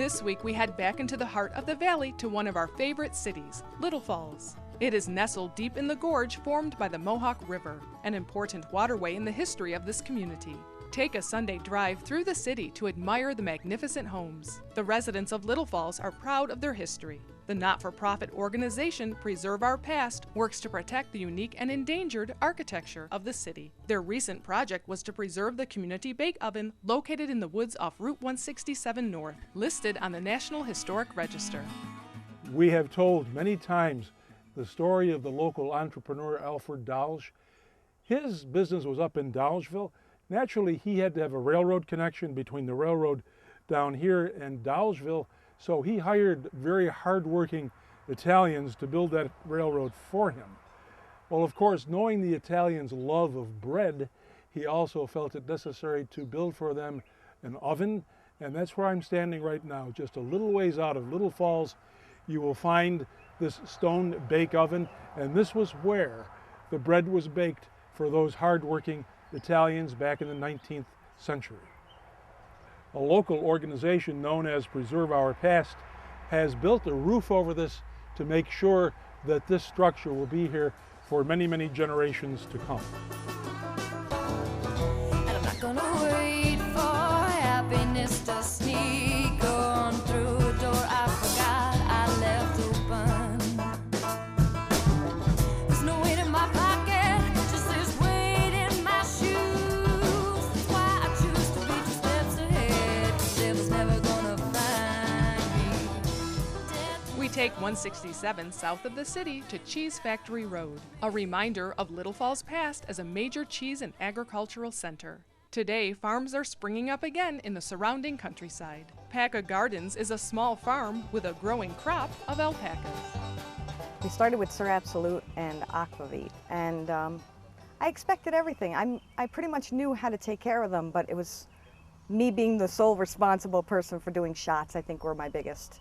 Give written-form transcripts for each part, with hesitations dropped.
This week we head back into the heart of the valley to one of our favorite cities, Little Falls. It is nestled deep in the gorge formed by the Mohawk River, an important waterway in the history of this community. Take a Sunday drive through the city to admire the magnificent homes. The residents of Little Falls are proud of their history. The not-for-profit organization Preserve Our Past works to protect the unique and endangered architecture of the city. Their recent project was to preserve the community bake oven located in the woods off Route 167 North, listed on the National Historic Register. We have told many times the story of the local entrepreneur Alfred Dolge. His business was up in Dolgeville. Naturally, he had to have a railroad connection between the railroad down here and Dolgeville, so he hired very hardworking Italians to build that railroad for him. Well, of course, knowing the Italians' love of bread, he also felt it necessary to build for them an oven, and that's where I'm standing right now. Just a little ways out of Little Falls, you will find this stone bake oven, and this was where the bread was baked for those hardworking Italians back in the 19th century. A local organization known as Preserve Our Past has built a roof over this to make sure that this structure will be here for many, many generations to come. And I'm not gonna wait for happiness to sneak on through a door I forgot I left open. There's no weight in my pocket, just this weight in my shoes. That's why I choose to be 2 steps ahead, 'cause devil's never gonna find me. We take 167 south of the city to Cheese Factory Road, a reminder of Little Falls past as a major cheese and agricultural center. Today, farms are springing up again in the surrounding countryside. Alpaca Gardens is a small farm with a growing crop of alpacas. We started with Sir Absolute and Aquavit, and I expected everything. I pretty much knew how to take care of them, but it was me being the sole responsible person for doing shots, I think, were my biggest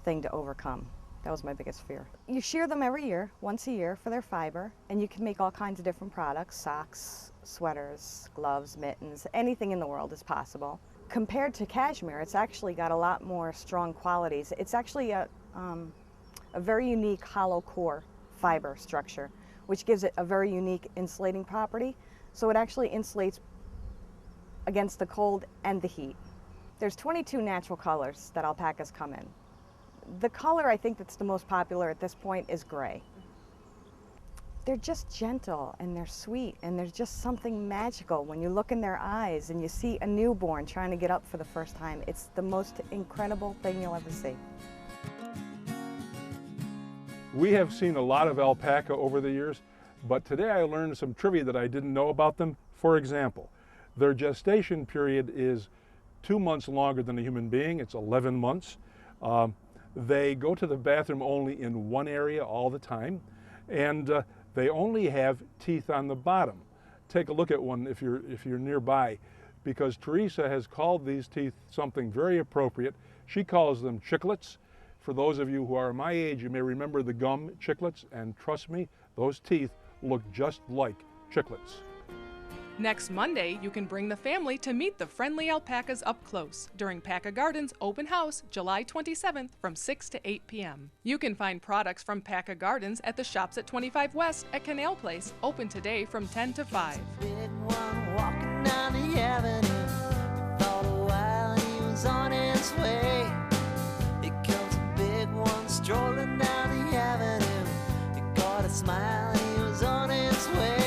thing to overcome. That was my biggest fear. You shear them every year, once a year, for their fiber, and you can make all kinds of different products: socks, sweaters, gloves, mittens, anything in the world is possible. Compared to cashmere, it's actually got a lot more strong qualities. It's actually a very unique hollow core fiber structure, which gives it a very unique insulating property. So it actually insulates against the cold and the heat. There's 22 natural colors that alpacas come in. The color I think that's the most popular at this point is gray. They're just gentle and they're sweet, and there's just something magical when you look in their eyes and you see a newborn trying to get up for the first time. It's the most incredible thing you'll ever see. We have seen a lot of alpaca over the years, but today I learned some trivia that I didn't know about them. For example, their gestation period is 2 months longer than a human being. It's 11 months. They go to the bathroom only in one area all the time, and they only have teeth on the bottom. Take a look at one if you're nearby, because Teresa has called these teeth something very appropriate. She calls them chiclets. For those of you who are my age, you may remember the gum chiclets, and trust me, those teeth look just like chiclets. Next Monday, you can bring the family to meet the friendly alpacas up close during Alpaca Gardens Open House, July 27th from 6 to 8 p.m. You can find products from Alpaca Gardens at the shops at 25 West at Canal Place, open today from 10 to 5. Big one walking down the avenue. Thought a while he was on his way. Here comes a big one strolling down the avenue. He got a smile, he was on his way.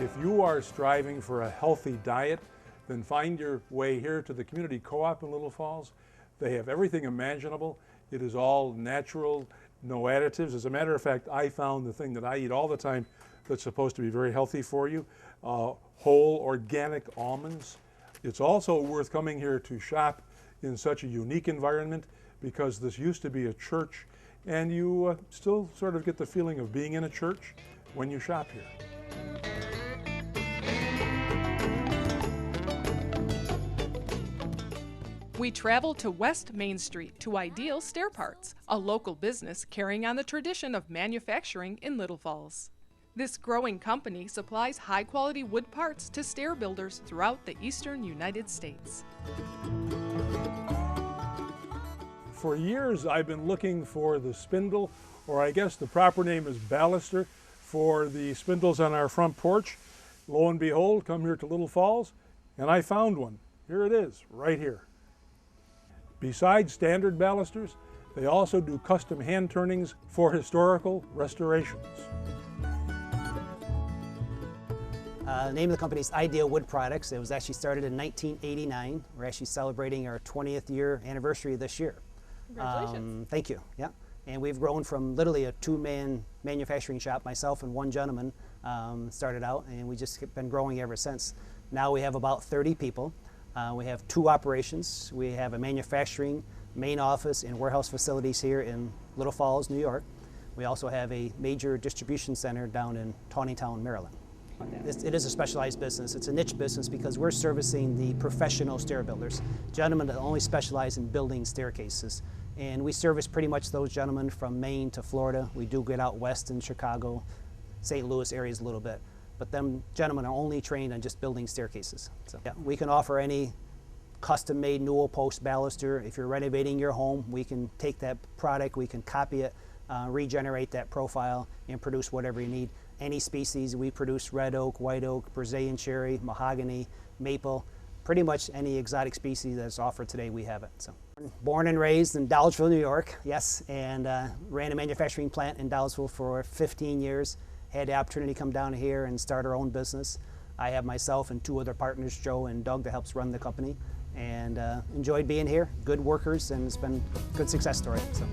If you are striving for a healthy diet, then find your way here to the Community Co-op in Little Falls. They have everything imaginable. It is all natural, no additives. As a matter of fact, I found the thing that I eat all the time that's supposed to be very healthy for you, whole organic almonds. It's also worth coming here to shop in such a unique environment, because this used to be a church, and you still sort of get the feeling of being in a church when you shop here. We travel to West Main Street to Ideal Stair Parts, a local business carrying on the tradition of manufacturing in Little Falls. This growing company supplies high-quality wood parts to stair builders throughout the eastern United States. For years, I've been looking for the spindle, or I guess the proper name is baluster, for the spindles on our front porch. Lo and behold, come here to Little Falls, and I found one. Here it is, right here. Besides standard balusters, they also do custom hand turnings for historical restorations. The name of the company is Ideal Wood Products. It was actually started in 1989. We're actually celebrating our 20th year anniversary this year. Congratulations. Thank you. Yeah. And we've grown from literally a two-man manufacturing shop, myself and one gentleman started out, and we just been growing ever since. Now we have about 30 people. We have 2 operations. We have a manufacturing main office and warehouse facilities here in Little Falls, New York. We also have a major distribution center down in Taneytown, Maryland. It is a specialized business. It's a niche business because we're servicing the professional stair builders, gentlemen that only specialize in building staircases. And we service pretty much those gentlemen from Maine to Florida. We do get out west in Chicago, St. Louis areas a little bit. But them gentlemen are only trained on just building staircases. So yeah, we can offer any custom-made newel post baluster. If you're renovating your home, we can take that product, we can copy it, regenerate that profile, and produce whatever you need. Any species, we produce red oak, white oak, Brazilian cherry, mahogany, maple, pretty much any exotic species that's offered today, we have it. So, born and raised in Dolgeville, New York, yes, and ran a manufacturing plant in Dolgeville for 15 years. Had the opportunity to come down here and start our own business. I have myself and 2 other partners, Joe and Doug, that helps run the company, and enjoyed being here. Good workers, and it's been a good success story. So.